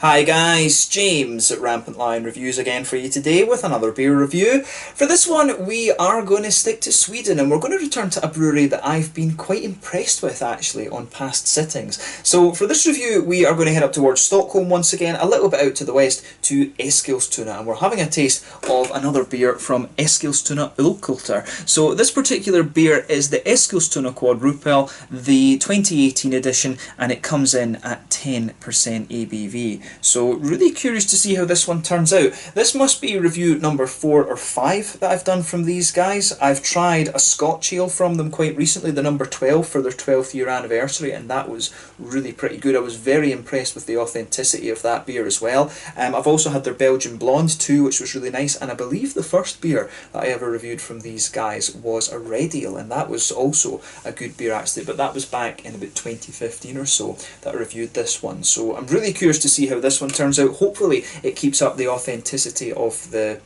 Hi guys, James at Rampant Lion Reviews again for you today with another beer review. For this one we are going to stick to Sweden and we're going to return to a brewery that I've been quite impressed with actually on past sittings. So for this review we are going to head up towards Stockholm once again, a little bit out to the west to Eskilstuna, and we're having a taste of another beer from Eskilstuna Ölkultur. So this particular beer is the Eskilstuna Quadrupel, the 2018 edition, and it comes in at 10% ABV. So really curious to see how this one turns out. This must be review number 4 or 5 that I've done from these guys. I've tried a Scotch ale from them quite recently, the number 12 for their 12th year anniversary, and that was really pretty good. I was very impressed with the authenticity of that beer as well. I've also had their Belgian blonde too, which was really nice, and I believe the first beer that I ever reviewed from these guys was a red ale, and that was also a good beer actually, but that was back in about 2015 or so that I reviewed this one. So I'm really curious to see how this one turns out. Hopefully it keeps up the authenticity of the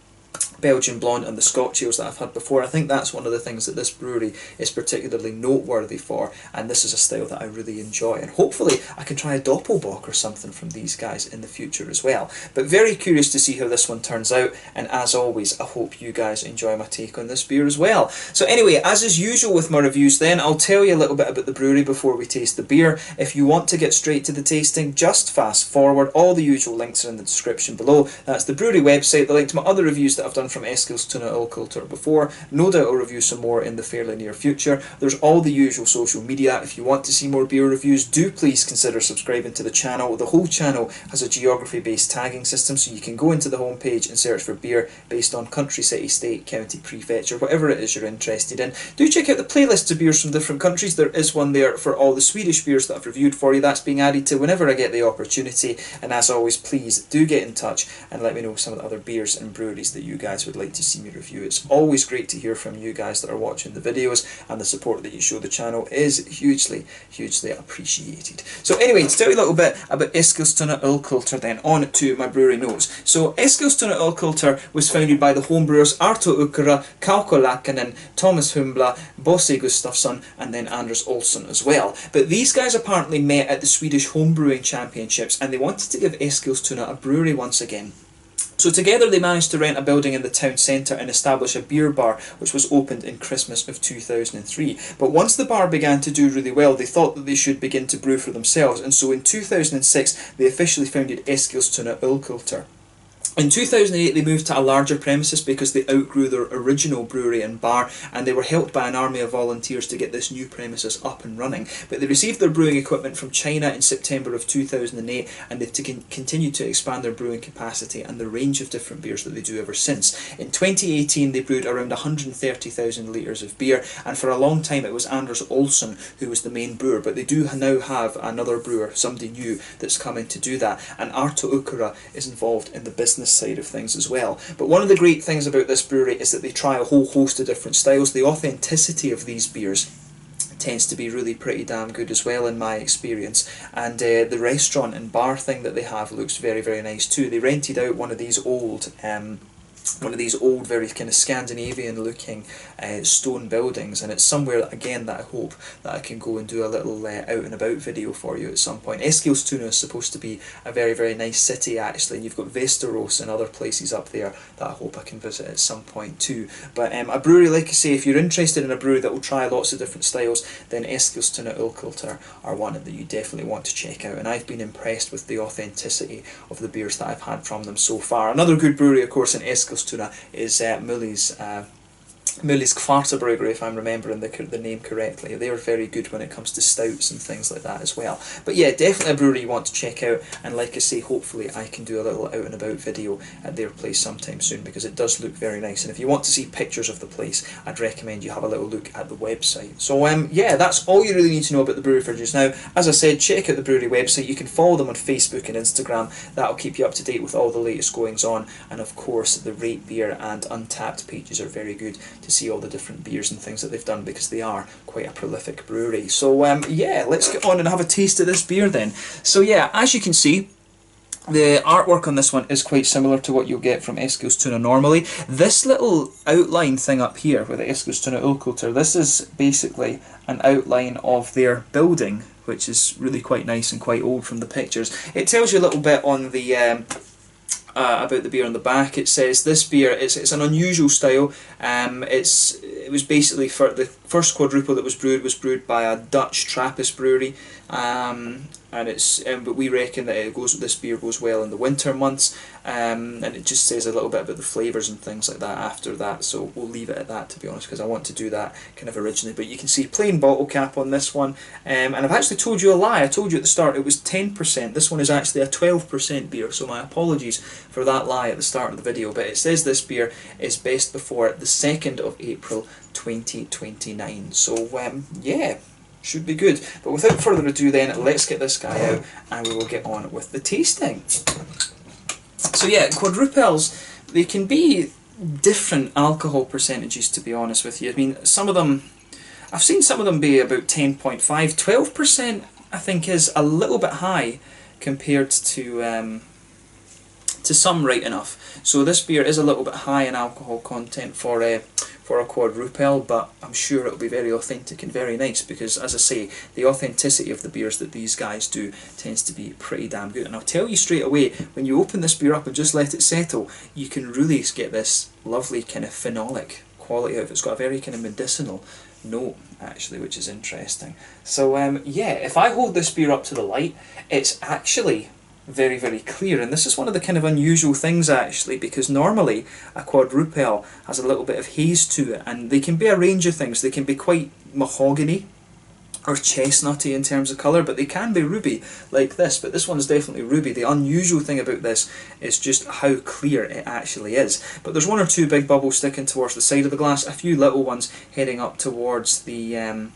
Belgian blonde and the Scotch ales that I've had before. I think that's one of the things that this brewery is particularly noteworthy for, and this is a style that I really enjoy, and hopefully I can try a Doppelbock or something from these guys in the future as well. But very curious to see how this one turns out, and as always I hope you guys enjoy my take on this beer as well. So anyway, as is usual with my reviews then, I'll tell you a little bit about the brewery before we taste the beer. If you want to get straight to the tasting, just fast forward. All the usual links are in the description below. That's the brewery website, the link to my other reviews that I've done from Eskilstuna Ölkultur before. No doubt I'll review some more in the fairly near future. There's all the usual social media. If you want to see more beer reviews, do please consider subscribing to the channel. The whole channel has a geography based tagging system, so you can go into the homepage and search for beer based on country, city, state, county, prefecture, whatever it is you're interested in. Do check out the playlists of beers from different countries. There is one there for all the Swedish beers that I've reviewed for you. That's being added to whenever I get the opportunity, and as always please do get in touch and let me know some of the other beers and breweries that you guys would like to see me review. It's always great to hear from you guys that are watching the videos, and the support that you show the channel is hugely appreciated. So anyway, to tell you a little bit about Eskilstuna Ölkultur then, on to my brewery notes. So Eskilstuna Ölkultur was founded by the homebrewers Arto Ukkola, Kauko Lakkanen, Thomas Humbla, Bosse Gustafsson, and then Anders Olsson as well. But these guys apparently met at the Swedish Homebrewing Championships, and they wanted to give Eskilstuna a brewery once again. So together they managed to rent a building in the town centre and establish a beer bar, which was opened in Christmas of 2003. But once the bar began to do really well, they thought that they should begin to brew for themselves, and so in 2006 they officially founded Eskilstuna Ölkultur. In 2008 they moved to a larger premises because they outgrew their original brewery and bar, and they were helped by an army of volunteers to get this new premises up and running. But they received their brewing equipment from China in September of 2008, and they've continued to expand their brewing capacity and the range of different beers that they do ever since. In 2018 they brewed around 130,000 litres of beer, and for a long time it was Anders Olsson who was the main brewer, but they do now have another brewer, somebody new that's come in to do that, and Arto Ukkola is involved in the business side of things as well. But one of the great things about this brewery is that they try a whole host of different styles. The authenticity of these beers tends to be really pretty damn good as well in my experience, and the restaurant and bar thing that they have looks very nice too. They rented out one of these old very kind of Scandinavian looking stone buildings, and it's somewhere again that I hope that I can go and do a little out and about video for you at some point. Eskilstuna is supposed to be a very nice city actually, and you've got Västerås and other places up there that I hope I can visit at some point too. But a brewery, like I say, if you're interested in a brewery that will try lots of different styles, then Eskilstuna Ölkultur are one that you definitely want to check out, and I've been impressed with the authenticity of the beers that I've had from them so far. Another good brewery of course in Eskilstuna is Mullis Kvartabryggeri, if I'm remembering the name correctly. They're very good when it comes to stouts and things like that as well. But yeah, definitely a brewery you want to check out, and like I say, hopefully I can do a little out and about video at their place sometime soon, because it does look very nice, and if you want to see pictures of the place, I'd recommend you have a little look at the website. So yeah, that's all you really need to know about the brewery for just now. As I said, check out the brewery website. You can follow them on Facebook and Instagram. That'll keep you up to date with all the latest goings on, and of course the Rate Beer and Untappd pages are very good to see all the different beers and things that they've done, because they are quite a prolific brewery. So yeah, let's get on and have a taste of this beer then. So yeah, as you can see, The artwork on this one is quite similar to what you'll get from Eskilstuna normally. This little outline thing up here with the Eskilstuna Ölkultur, this is basically an outline of their building, which is really quite nice and quite old from the pictures. It tells you a little bit on the about the beer on the back. It says this beer, it's an unusual style. It was basically for the first quadruple that was brewed by a Dutch Trappist brewery. But we reckon that this beer goes well in the winter months, and it just says a little bit about the flavours and things like that after that, so we'll leave it at that, to be honest, because I want to do that kind of originally. But you can see plain bottle cap on this one, and I've actually told you a lie. I told you at the start it was 10%. This one is actually a 12% beer, so my apologies for that lie at the start of the video. But it says this beer is best before the 2nd of April 2029, so yeah, should be good. But without further ado then, let's get this guy out and we will get on with the tasting. So yeah, quadrupels, they can be different alcohol percentages, to be honest with you. I mean, some of them, I've seen some of them be about 10.5, 12% I think is a little bit high compared to some right enough. So this beer is a little bit high in alcohol content for a quadrupel, but I'm sure it'll be very authentic and very nice, because as I say, the authenticity of the beers that these guys do tends to be pretty damn good. And I'll tell you straight away, when you open this beer up and just let it settle, you can really get this lovely kind of phenolic quality out of it. It's got a very kind of medicinal note actually, which is interesting. So yeah, if I hold this beer up to the light, it's actually very, very clear, and this is one of the kind of unusual things actually, because normally a quadrupel has a little bit of haze to it, and they can be a range of things. They can be quite mahogany or chestnutty in terms of colour, but they can be ruby like this, but this one's definitely ruby. The unusual thing about this is just how clear it actually is. But there's one or two big bubbles sticking towards the side of the glass, a few little ones heading up towards the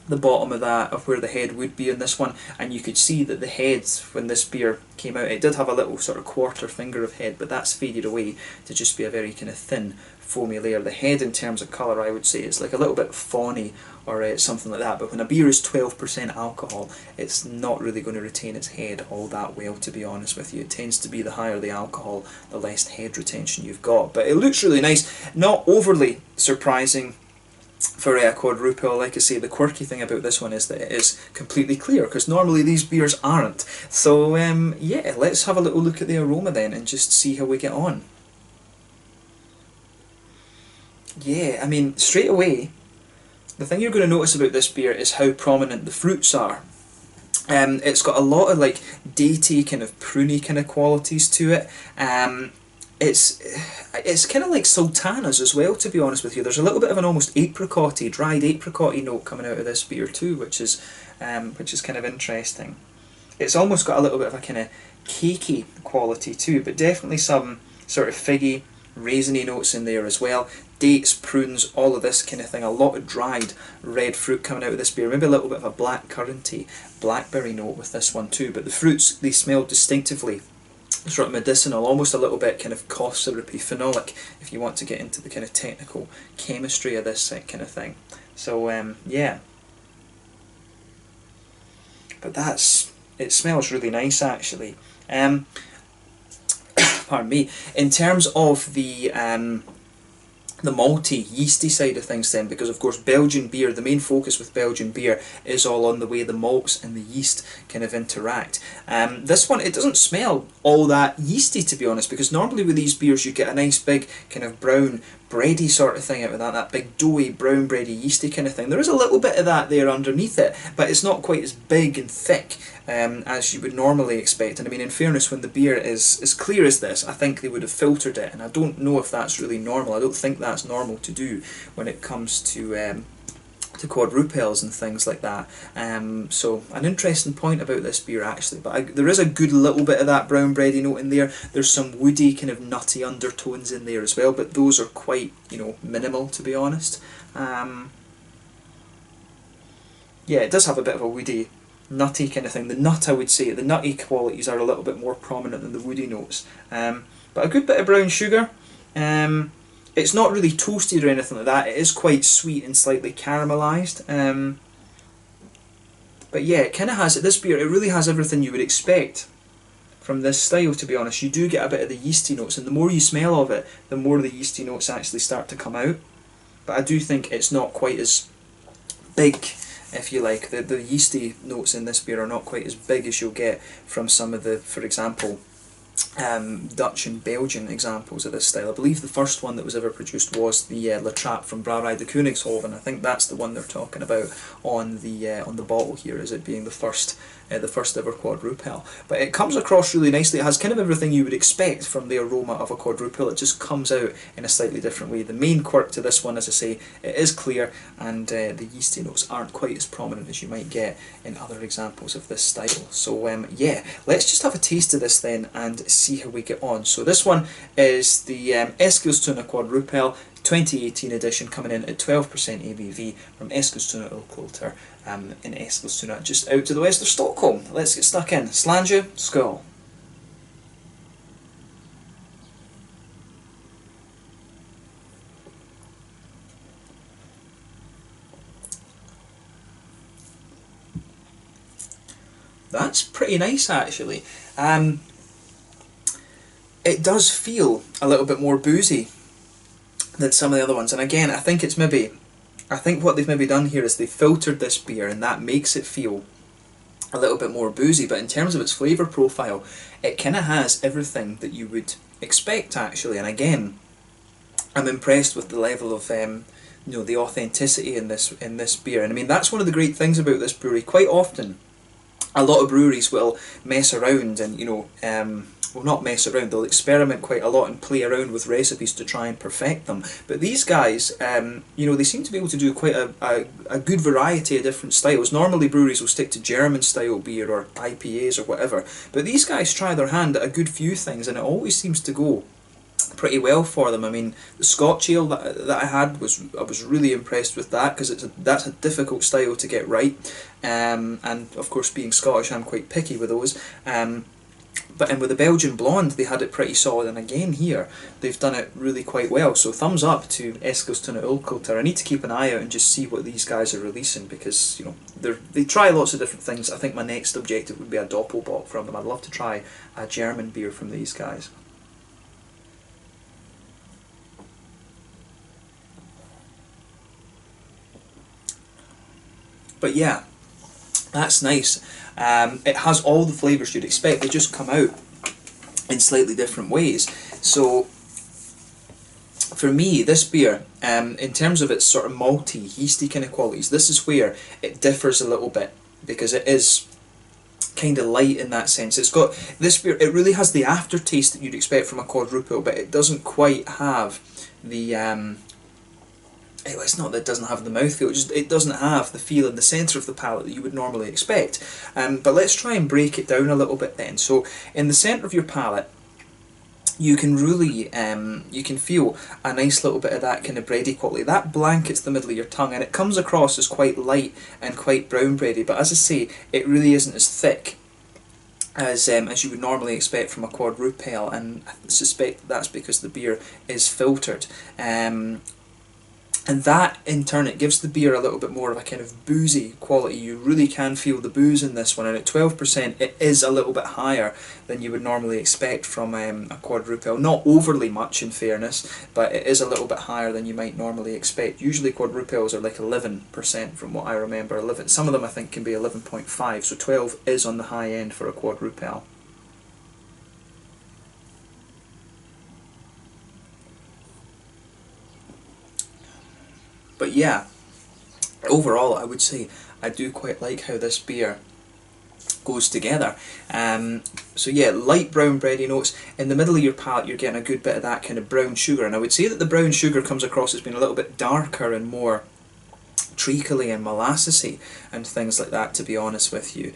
bottom of where the head would be in this one, and you could see that the head, when this beer came out, it did have a little sort of quarter finger of head, but that's faded away to just be a very kind of thin foamy layer. The head in terms of colour, I would say, is like a little bit fawny or something like that, but when a beer is 12% alcohol, it's not really going to retain its head all that well, to be honest with you. It tends to be the higher the alcohol, the less head retention you've got. But it looks really nice, not overly surprising for a quadrupel. Like I say, the quirky thing about this one is that it is completely clear, because normally these beers aren't. So yeah, let's have a little look at the aroma then and just see how we get on. Yeah, I mean, straight away, the thing you're going to notice about this beer is how prominent the fruits are. It's got a lot of like datey, kind of pruny kind of qualities to it. It's kind of like sultanas as well, to be honest with you. There's a little bit of an almost apricot-y, dried apricot-y note coming out of this beer too, which is kind of interesting. It's almost got a little bit of a kind of cakey quality too, but definitely some sort of figgy, raisiny notes in there as well. Dates, prunes, all of this kind of thing. A lot of dried red fruit coming out of this beer. Maybe a little bit of a black curranty, blackberry note with this one too, but the fruits, they smell distinctively sort of medicinal, almost a little bit kind of cough syrupy, phenolic, if you want to get into the kind of technical chemistry of this kind of thing. So yeah, but it smells really nice actually. Pardon me. In terms of the malty, yeasty side of things then, because of course Belgian beer, the main focus with Belgian beer is all on the way the malts and the yeast kind of interact. This one, it doesn't smell all that yeasty, to be honest, because normally with these beers you get a nice big kind of brown bready sort of thing out of that big doughy brown bready yeasty kind of thing. There is a little bit of that there underneath it, but it's not quite as big and thick as you would normally expect. And I mean, in fairness, when the beer is as clear as this, I think they would have filtered it, and I don't know if that's really normal. I don't think that's normal to do when it comes to quadrupels and things like that. So an interesting point about this beer actually, but there is a good little bit of that brown bready note in there. There's some woody kind of nutty undertones in there as well, but those are quite, you know, minimal, to be honest. Yeah, it does have a bit of a woody, nutty kind of thing. The nut, I would say, the nutty qualities are a little bit more prominent than the woody notes. But a good bit of brown sugar. It's not really toasted or anything like that. It is quite sweet and slightly caramelised. But yeah, it kind of has, this beer, it really has everything you would expect from this style, to be honest. You do get a bit of the yeasty notes, and the more you smell of it, the more the yeasty notes actually start to come out. But I do think it's not quite as big, if you like. The yeasty notes in this beer are not quite as big as you'll get from some of the, for example, Dutch and Belgian examples of this style. I believe the first one that was ever produced was the La Trappe from Brouwerij de Koningshoven. I think that's the one they're talking about on the bottle here, as it being the first ever quadrupel. But it comes across really nicely. It has kind of everything you would expect from the aroma of a quadrupel. It just comes out in a slightly different way. The main quirk to this one, as I say, it is clear, and the yeasty notes aren't quite as prominent as you might get in other examples of this style. So yeah, let's just have a taste of this then and see how we get on. So this one is the Eskilstuna Quadrupel 2018 edition, coming in at 12% ABV from Eskilstuna Ölkultur in Eskilstuna, just out to the west of Stockholm. Let's get stuck in. Slange, skål. That's pretty nice, actually. It does feel a little bit more boozy than some of the other ones, and again, I think what they've maybe done here is they filtered this beer, and that makes it feel a little bit more boozy. But in terms of its flavour profile, it kind of has everything that you would expect, actually. And again, I'm impressed with the level of the authenticity in this beer. And I mean, that's one of the great things about this brewery. Quite often, a lot of breweries will mess around and well, not mess around, they'll experiment quite a lot and play around with recipes to try and perfect them. But these guys, they seem to be able to do quite a good variety of different styles. Normally breweries will stick to German style beer or IPAs or whatever, but these guys try their hand at a good few things, and it always seems to go pretty well for them. I mean, the Scotch ale that I had I was really impressed with that, because that's a difficult style to get right, and of course, being Scottish, I'm quite picky with those. But with the Belgian blonde, they had it pretty solid, and again here, they've done it really quite well. So thumbs up to Eskilstuna Ölkultur. I need to keep an eye out and just see what these guys are releasing, because they try lots of different things. I think my next objective would be a Doppelbock from them. I'd love to try a German beer from these guys. But yeah, that's nice. It has all the flavours you'd expect. They just come out in slightly different ways. So for me, this beer, in terms of its sort of malty, yeasty kind of qualities, this is where it differs a little bit, because it is kind of light in that sense. It's got this beer, it really has the aftertaste that you'd expect from a quadruple, but it doesn't quite have the it's not that it doesn't have the mouthfeel, it doesn't have the feel in the centre of the palate that you would normally expect. But let's try and break it down a little bit then. So in the centre of your palate, you can really, you can feel a nice little bit of that kind of bready quality. That blankets the middle of your tongue, and it comes across as quite light and quite brown bready, but as I say, it really isn't as thick as you would normally expect from a quadrupel, and I suspect that's because the beer is filtered. And that, in turn, it gives the beer a little bit more of a kind of boozy quality. You really can feel the booze in this one, and at 12% it is a little bit higher than you would normally expect from a quadrupel. Not overly much, in fairness, but it is a little bit higher than you might normally expect. Usually quadrupels are like 11% from what I remember. Some of them I think can be 11.5, so 12 is on the high end for a quadrupel. But yeah, overall I would say I do quite like how this beer goes together. So yeah, light brown bready notes. In the middle of your palate you're getting a good bit of that kind of brown sugar, and I would say that the brown sugar comes across as being a little bit darker and more treacly and molassesy and things like that, to be honest with you.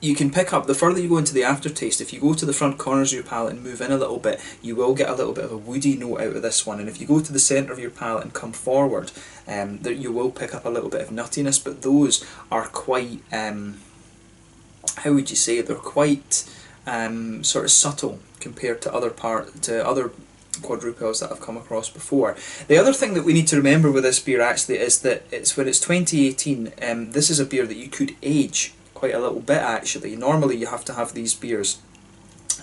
You can pick up, the further you go into the aftertaste, if you go to the front corners of your palate and move in a little bit, you will get a little bit of a woody note out of this one. And if you go to the centre of your palate and come forward, you will pick up a little bit of nuttiness, but those are quite, how would you say, they're quite sort of subtle compared to other quadrupels that I've come across before. The other thing that we need to remember with this beer actually is that when it's 2018, this is a beer that you could age quite a little bit actually. Normally you have to have these beers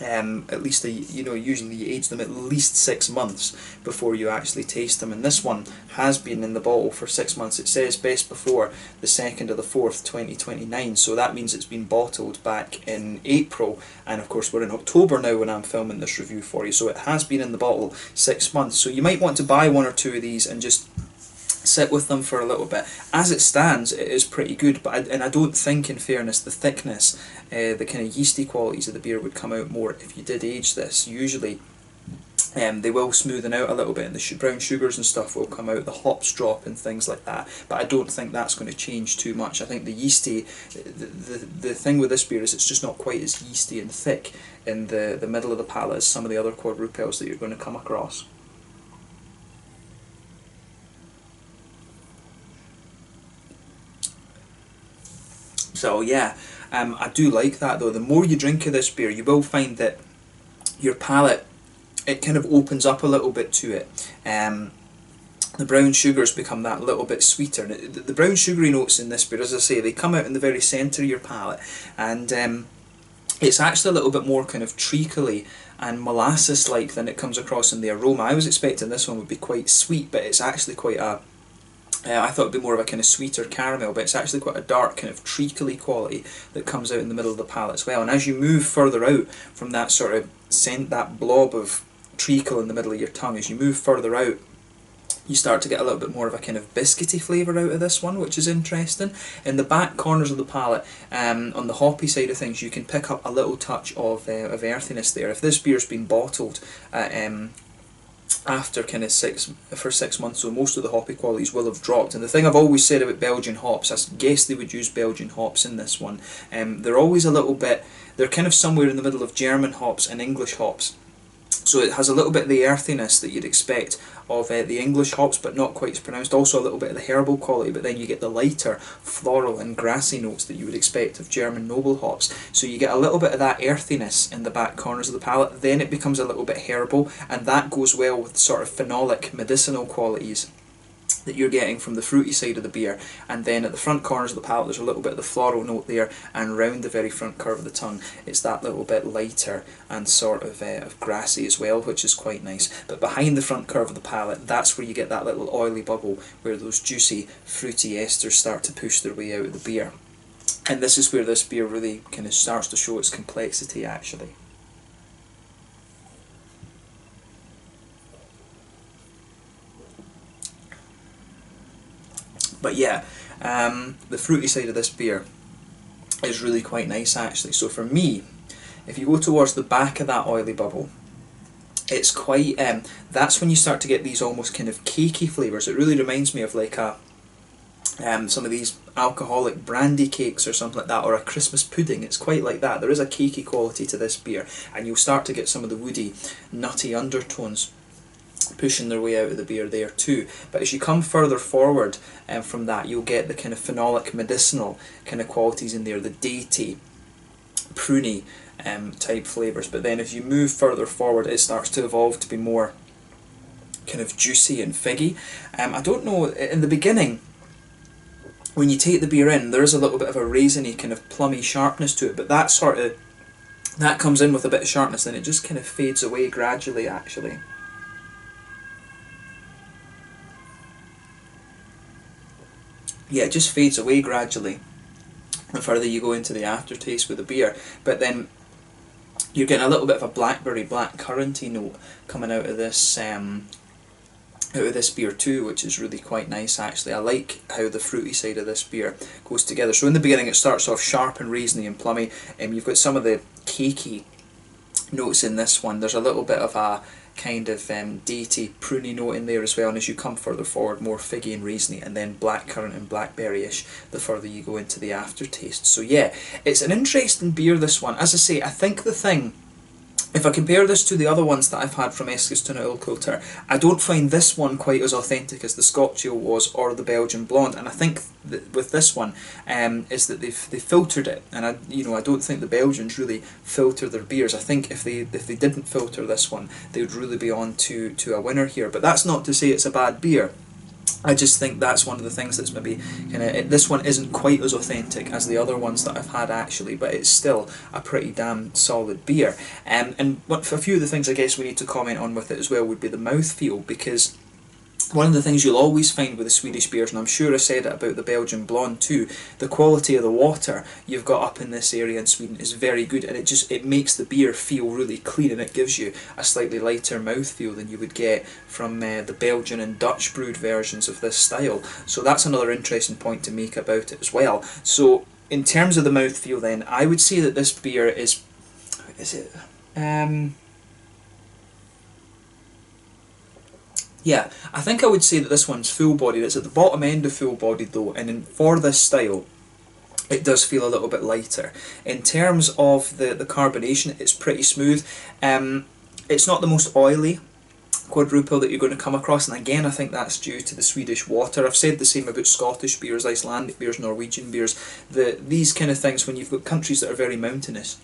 at least usually you age them at least 6 months before you actually taste them, and this one has been in the bottle for 6 months. It says best before the 2nd of the 4th 2029, so that means it's been bottled back in April, and of course we're in October now when I'm filming this review for you, so it has been in the bottle 6 months. So you might want to buy 1 or 2 of these and just sit with them for a little bit. As it stands, it is pretty good, but I don't think, in fairness, the thickness, the kind of yeasty qualities of the beer would come out more if you did age this. Usually they will smoothen out a little bit, and the brown sugars and stuff will come out, the hops drop and things like that, but I don't think that's going to change too much. I think the yeasty, the thing with this beer is it's just not quite as yeasty and thick in the middle of the palate as some of the other quadrupels that you're going to come across. So yeah, I do like that though. The more you drink of this beer, you will find that your palate, it kind of opens up a little bit to it. The brown sugars become that little bit sweeter. The brown sugary notes in this beer, as I say, they come out in the very centre of your palate, and it's actually a little bit more kind of treacly and molasses-like than it comes across in the aroma. I was expecting this one would be quite sweet, but it's actually quite a I thought it would be more of a kind of sweeter caramel, but it's actually quite a dark kind of treacly quality that comes out in the middle of the palate as well. And as you move further out from that sort of that blob of treacle in the middle of your tongue, as you move further out, you start to get a little bit more of a kind of biscuity flavour out of this one, which is interesting. In the back corners of the palate, on the hoppy side of things, you can pick up a little touch of earthiness there. If this beer's been bottled after kind of 6 months, so most of the hoppy qualities will have dropped. And the thing I've always said about Belgian hops, I guess they would use Belgian hops in this one, they're always a little bit, they're kind of somewhere in the middle of German hops and English hops. So it has a little bit of the earthiness that you'd expect of the English hops, but not quite as pronounced. Also a little bit of the herbal quality, but then you get the lighter floral and grassy notes that you would expect of German noble hops. So you get a little bit of that earthiness in the back corners of the palate, then it becomes a little bit herbal, and that goes well with the sort of phenolic medicinal qualities that you're getting from the fruity side of the beer. And then at the front corners of the palate, there's a little bit of the floral note there, and round the very front curve of the tongue, it's that little bit lighter and sort of grassy as well, which is quite nice. But behind the front curve of the palate, that's where you get that little oily bubble, where those juicy, fruity esters start to push their way out of the beer. And this is where this beer really kind of starts to show its complexity, actually. But yeah, the fruity side of this beer is really quite nice actually. So for me, if you go towards the back of that oily bubble, it's quite, that's when you start to get these almost kind of cakey flavours. It really reminds me of like some of these alcoholic brandy cakes or something like that, or a Christmas pudding. It's quite like that. There is a cakey quality to this beer, and you'll start to get some of the woody, nutty undertones pushing their way out of the beer there too. But as you come further forward from that, you'll get the kind of phenolic medicinal kind of qualities in there, the datey, pruny type flavours. But then as you move further forward, it starts to evolve to be more kind of juicy and figgy. I don't know, in the beginning, when you take the beer in, there is a little bit of a raisiny kind of plummy sharpness to it, but that comes in with a bit of sharpness, and it just kind of fades away gradually actually. Yeah, it just fades away gradually the further you go into the aftertaste with the beer. But then you're getting a little bit of a blackberry, blackcurranty note coming out of this beer too, which is really quite nice actually. I like how the fruity side of this beer goes together. So in the beginning it starts off sharp and raisiny and plummy, and you've got some of the cakey notes in this one. There's a little bit of a kind of datey, pruny note in there as well, and as you come further forward, more figgy and raisiny, and then blackcurrant and blackberry-ish the further you go into the aftertaste. So yeah, it's an interesting beer, this one. As I say, I think the thing, if I compare this to the other ones that I've had from Eskilstuna Ölkultur, I don't find this one quite as authentic as the Scotch Ale was or the Belgian Blonde. And I think that with this one is that they've filtered it, and I don't think the Belgians really filter their beers. I think if they didn't filter this one, they would really be on to a winner here. But that's not to say it's a bad beer. I just think that's one of the things that's maybe kind of, this one isn't quite as authentic as the other ones that I've had actually, but it's still a pretty damn solid beer. And a few of the things I guess we need to comment on with it as well would be the mouthfeel, because one of the things you'll always find with the Swedish beers, and I'm sure I said it about the Belgian Blonde too, the quality of the water you've got up in this area in Sweden is very good, and it makes the beer feel really clean, and it gives you a slightly lighter mouthfeel than you would get from the Belgian and Dutch brewed versions of this style. So that's another interesting point to make about it as well. So in terms of the mouthfeel then, I would say that this beer is it? Yeah, I think I would say that this one's full-bodied. It's at the bottom end of full-bodied though, and for this style, it does feel a little bit lighter. In terms of the carbonation, it's pretty smooth. It's not the most oily quadruple that you're going to come across, and again I think that's due to the Swedish water. I've said the same about Scottish beers, Icelandic beers, Norwegian beers. These kind of things, when you've got countries that are very mountainous,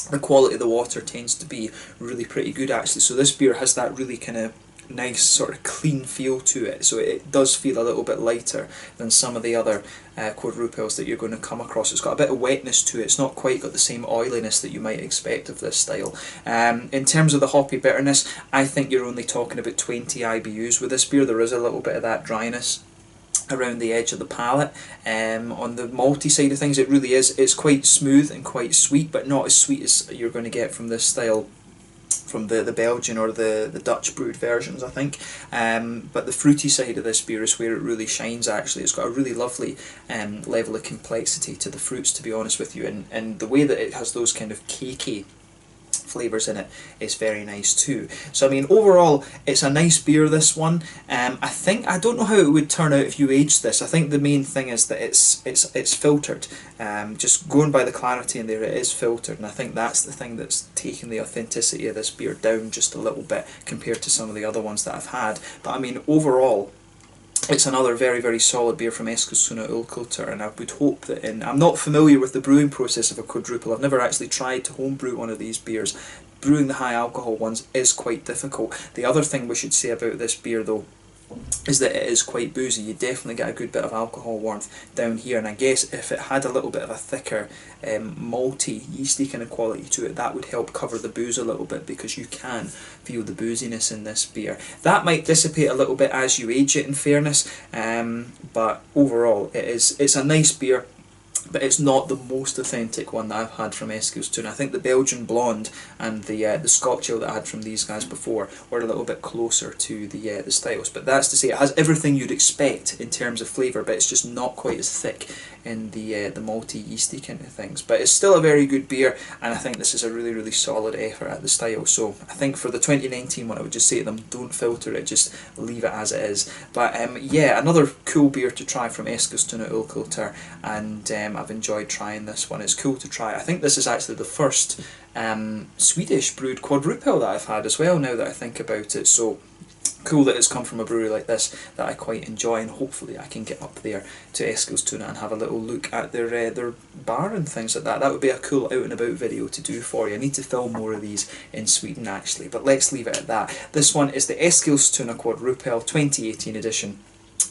the quality of the water tends to be really pretty good actually. So this beer has that really kind of nice sort of clean feel to it, so it does feel a little bit lighter than some of the other quadruples that you're going to come across. It's got a bit of wetness to it, it's not quite got the same oiliness that you might expect of this style. In terms of the hoppy bitterness, I think you're only talking about 20 IBUs with this beer. There is a little bit of that dryness around the edge of the palate. On the malty side of things, it really is, it's quite smooth and quite sweet, but not as sweet as you're going to get from this style from the Belgian or the Dutch brewed versions, I think. But the fruity side of this beer is where it really shines actually. It's got a really lovely level of complexity to the fruits, to be honest with you, and the way that it has those kind of cakey flavours in it is very nice too. So I mean, overall it's a nice beer, this one. I don't know how it would turn out if you aged this. I think the main thing is that it's filtered. Just going by the clarity in there, it is filtered, and I think that's the thing that's taken the authenticity of this beer down just a little bit compared to some of the other ones that I've had. But I mean, overall it's another very, very solid beer from Eskilstuna Ölkultur, and I would hope that I'm not familiar with the brewing process of a quadruple. I've never actually tried to homebrew one of these beers. Brewing the high alcohol ones is quite difficult. The other thing we should say about this beer though is that it is quite boozy. You definitely get a good bit of alcohol warmth down here, and I guess if it had a little bit of a thicker malty, yeasty kind of quality to it, that would help cover the booze a little bit, because you can feel the booziness in this beer. That might dissipate a little bit as you age it, in fairness, but overall it's a nice beer. But it's not the most authentic one that I've had from Eskilstuna. I think the Belgian Blonde and the Scotch Ale that I had from these guys before were a little bit closer to the styles. But that's to say, it has everything you'd expect in terms of flavour, but it's just not quite as thick in the malty, yeasty kind of things. But it's still a very good beer, and I think this is a really, really solid effort at the style. So I think for the 2019 one, I would just say to them, don't filter it, just leave it as it is. But yeah, another cool beer to try from Eskilstuna Ölkultur, and I've enjoyed trying this one. It's cool to try. I think this is actually the first Swedish brewed quadruple that I've had as well, now that I think about it. So cool that it's come from a brewery like this that I quite enjoy, and hopefully I can get up there to Eskilstuna and have a little look at their bar and things like that. That would be a cool out and about video to do for you. I need to film more of these in Sweden actually, but let's leave it at that. This one is the Eskilstuna Quadrupel 2018 edition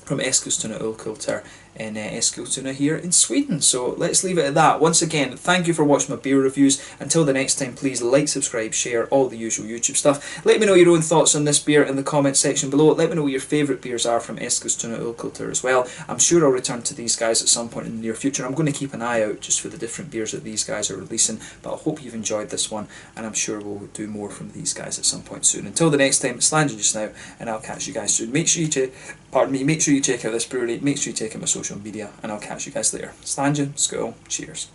from Eskilstuna Ölkultur in Eskilstuna here in Sweden. So let's leave it at that. Once again, thank you for watching my beer reviews. Until the next time, please like, subscribe, share, all the usual YouTube stuff. Let me know your own thoughts on this beer in the comment section below. Let me know what your favourite beers are from Eskilstuna Ölkultur as well. I'm sure I'll return to these guys at some point in the near future. I'm going to keep an eye out just for the different beers that these guys are releasing, but I hope you've enjoyed this one, and I'm sure we'll do more from these guys at some point soon. Until the next time, it's Landon just now, and I'll catch you guys soon. Make sure you check out this brewery, make sure you check out my social media, and I'll catch you guys later. Slangen, skull, cheers.